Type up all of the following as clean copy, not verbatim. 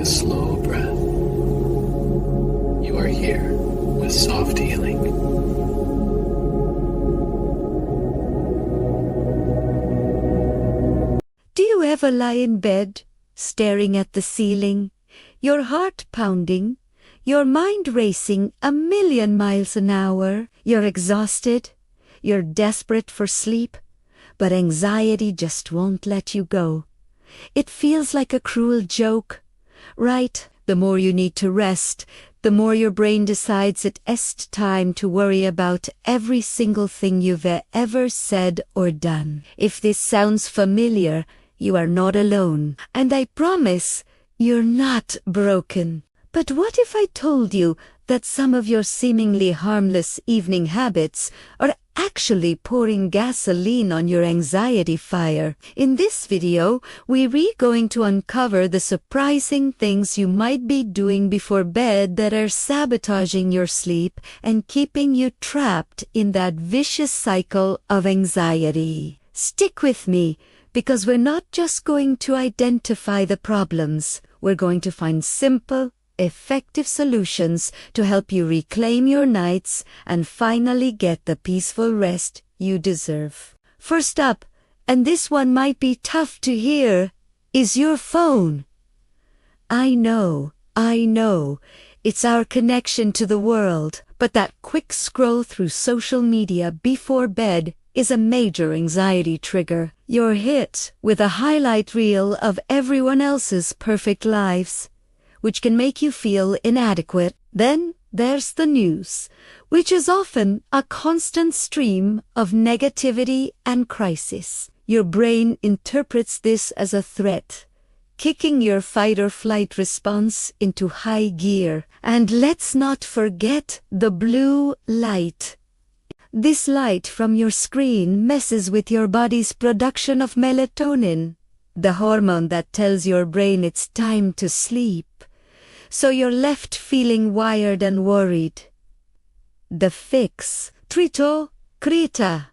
a slow breath. You are here with soft healing. Do you ever lie in bed, staring at the ceiling, your heart pounding, your mind racing a million miles an hour? You're exhausted, you're desperate for sleep, but anxiety just won't let you go. It feels like a cruel joke, right? The more you need to rest, the more your brain decides it's time to worry about every single thing you've ever said or done. If this sounds familiar, you are not alone, and I promise you're not broken. But what if I told you that some of your seemingly harmless evening habits are actually pouring gasoline on your anxiety fire? In this video, we're going to uncover the surprising things you might be doing before bed that are sabotaging your sleep and keeping you trapped in that vicious cycle of anxiety. Stick with me, because we're not just going to identify the problems, we're going to find simple, effective solutions to help you reclaim your nights and finally get the peaceful rest you deserve. First up, and this one might be tough to hear, is your phone. I know, it's our connection to the world, but that quick scroll through social media before bed is a major anxiety trigger. You're hit with a highlight reel of everyone else's perfect lives, which can make you feel inadequate. Then there's the news, which is often a constant stream of negativity and crisis. Your brain interprets this as a threat, kicking your fight or flight response into high gear. And let's not forget the blue light. This light from your screen messes with your body's production of melatonin, the hormone that tells your brain it's time to sleep. So you're left feeling wired and worried. The fix: Trito Krita,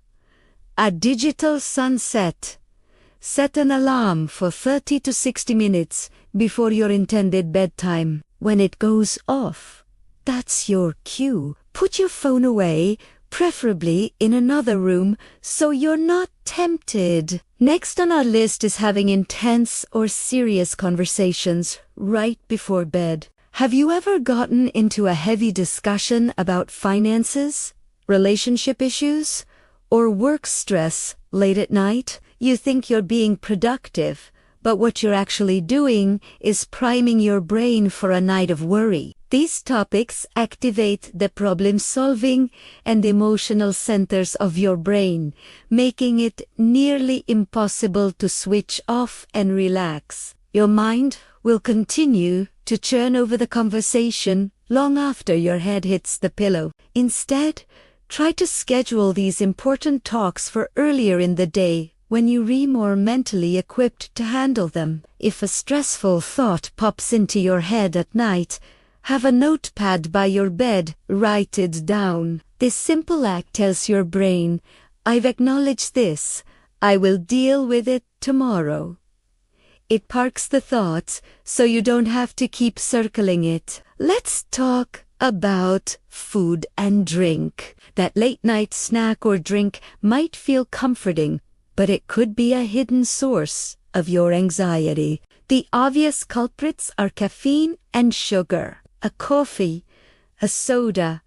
a digital sunset. Set an alarm for 30 to 60 minutes before your intended bedtime. When it goes off, that's your cue. Put your phone away, preferably in another room, so you're not tempted. Next on our list is having intense or serious conversations right before bed. Have you ever gotten into a heavy discussion about finances, relationship issues, or work stress late at night? You think you're being productive, but what you're actually doing is priming your brain for a night of worry. These topics activate the problem-solving and emotional centers of your brain, making it nearly impossible to switch off and relax. Your mind will continue to churn over the conversation long after your head hits the pillow. Instead, try to schedule these important talks for earlier in the day, when you're more mentally equipped to handle them. If a stressful thought pops into your head at night, have a notepad by your bed, write it down. This simple act tells your brain, I've acknowledged this, I will deal with it tomorrow. It parks the thought, so you don't have to keep circling it. Let's talk about food and drink. That late-night snack or drink might feel comforting, but it could be a hidden source of your anxiety. The obvious culprits are caffeine and sugar. A coffee, a soda,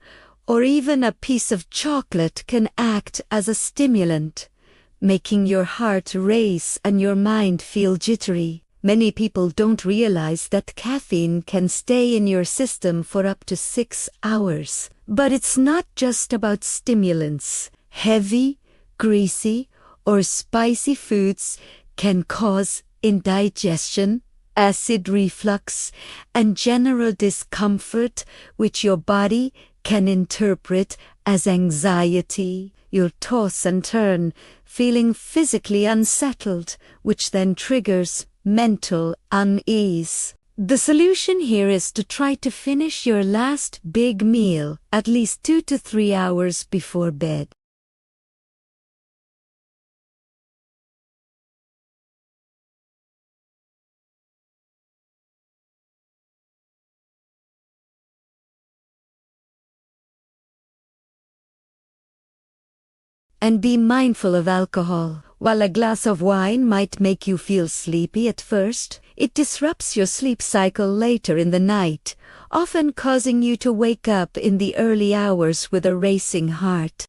or even a piece of chocolate can act as a stimulant, making your heart race and your mind feel jittery. Many people don't realize that caffeine can stay in your system for up to 6 hours. But it's not just about stimulants. Heavy, greasy, or spicy foods can cause indigestion, acid reflux, and general discomfort, which your body can interpret as anxiety. You'll toss and turn, feeling physically unsettled, which then triggers mental unease. The solution here is to try to finish your last big meal at least 2 to 3 hours before bed. And be mindful of alcohol. While a glass of wine might make you feel sleepy at first, it disrupts your sleep cycle later in the night, often causing you to wake up in the early hours with a racing heart.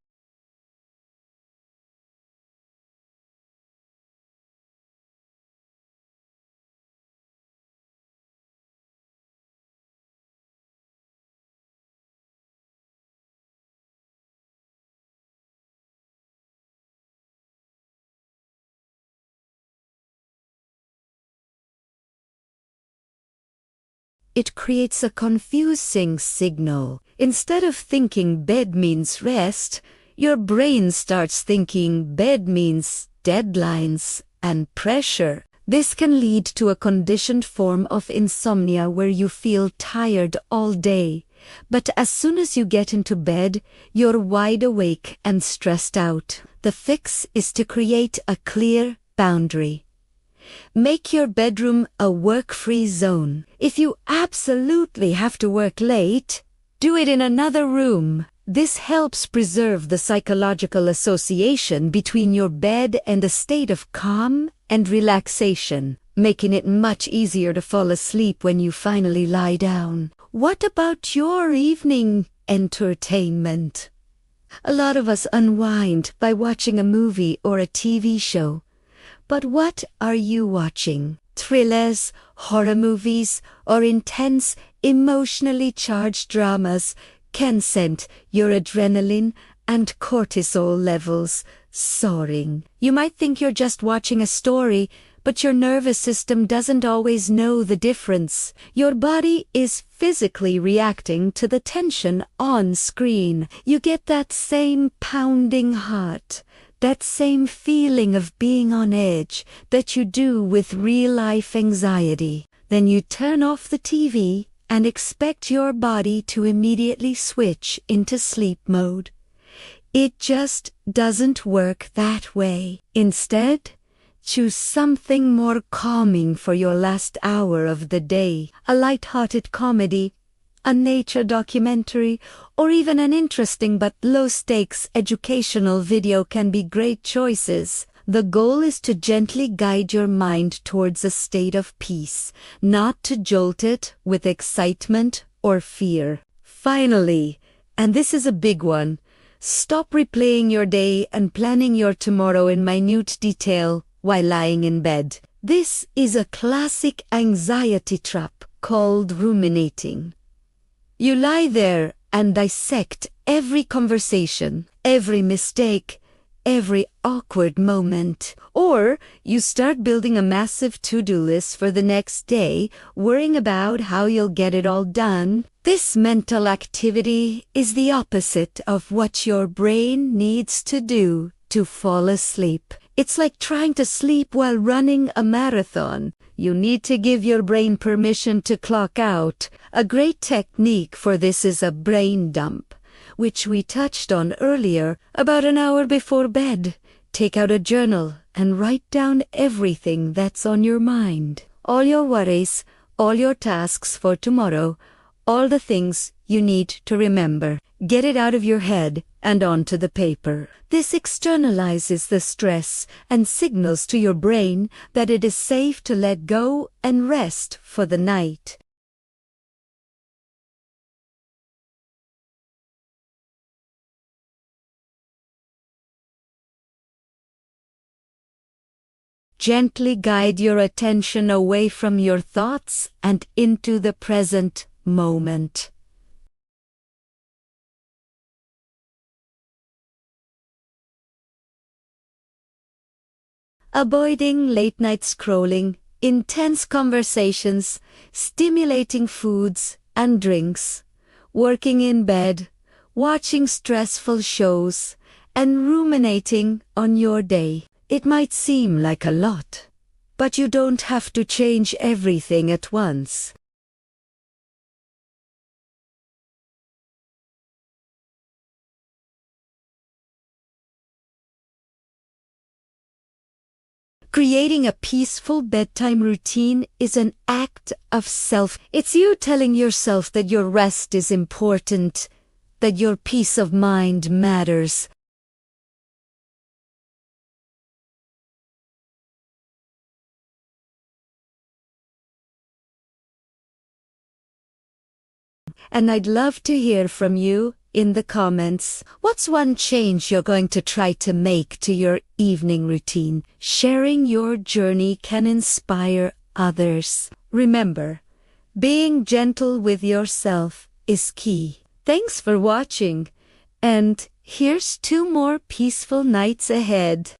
It creates a confusing signal. Instead of thinking bed means rest, your brain starts thinking bed means deadlines and pressure. This can lead to a conditioned form of insomnia where you feel tired all day. But as soon as you get into bed, you're wide awake and stressed out. The fix is to create a clear boundary. Make your bedroom a work-free zone. If you absolutely have to work late, do it in another room. This helps preserve the psychological association between your bed and a state of calm and relaxation, making it much easier to fall asleep when you finally lie down. What about your evening entertainment? A lot of us unwind by watching a movie or a TV show. But what are you watching? Thrillers, horror movies, or intense, emotionally charged dramas can send your adrenaline and cortisol levels soaring. You might think you're just watching a story, but your nervous system doesn't always know the difference. Your body is physically reacting to the tension on screen. You get that same pounding heart, that same feeling of being on edge that you do with real-life anxiety. Then you turn off the TV and expect your body to immediately switch into sleep mode. It just doesn't work that way. Instead, choose something more calming for your last hour of the day. A light-hearted comedy, a nature documentary, or even an interesting but low-stakes educational video can be great choices. The goal is to gently guide your mind towards a state of peace, not to jolt it with excitement or fear. Finally, and this is a big one, stop replaying your day and planning your tomorrow in minute detail while lying in bed. This is a classic anxiety trap called ruminating. You lie there and dissect every conversation, every mistake, every awkward moment. Or you start building a massive to-do list for the next day, worrying about how you'll get it all done. This mental activity is the opposite of what your brain needs to do to fall asleep. It's like trying to sleep while running a marathon. You need to give your brain permission to clock out. A great technique for this is a brain dump, which we touched on earlier, about an hour before bed. Take out a journal and write down everything that's on your mind. All your worries, all your tasks for tomorrow, all the things you need to remember. Get it out of your head and onto the paper. This externalizes the stress and signals to your brain that it is safe to let go and rest for the night. Gently guide your attention away from your thoughts and into the present moment. Avoiding late-night scrolling, intense conversations, stimulating foods and drinks, working in bed, watching stressful shows, and ruminating on your day. It might seem like a lot, but you don't have to change everything at once. Creating a peaceful bedtime routine is an act of self. It's you telling yourself that your rest is important, that your peace of mind matters, and I'd love to hear from you in the comments. What's one change you're going to try to make to your evening routine? Sharing your journey can inspire others. Remember, being gentle with yourself is key. Thanks for watching, and here's 2 more peaceful nights ahead.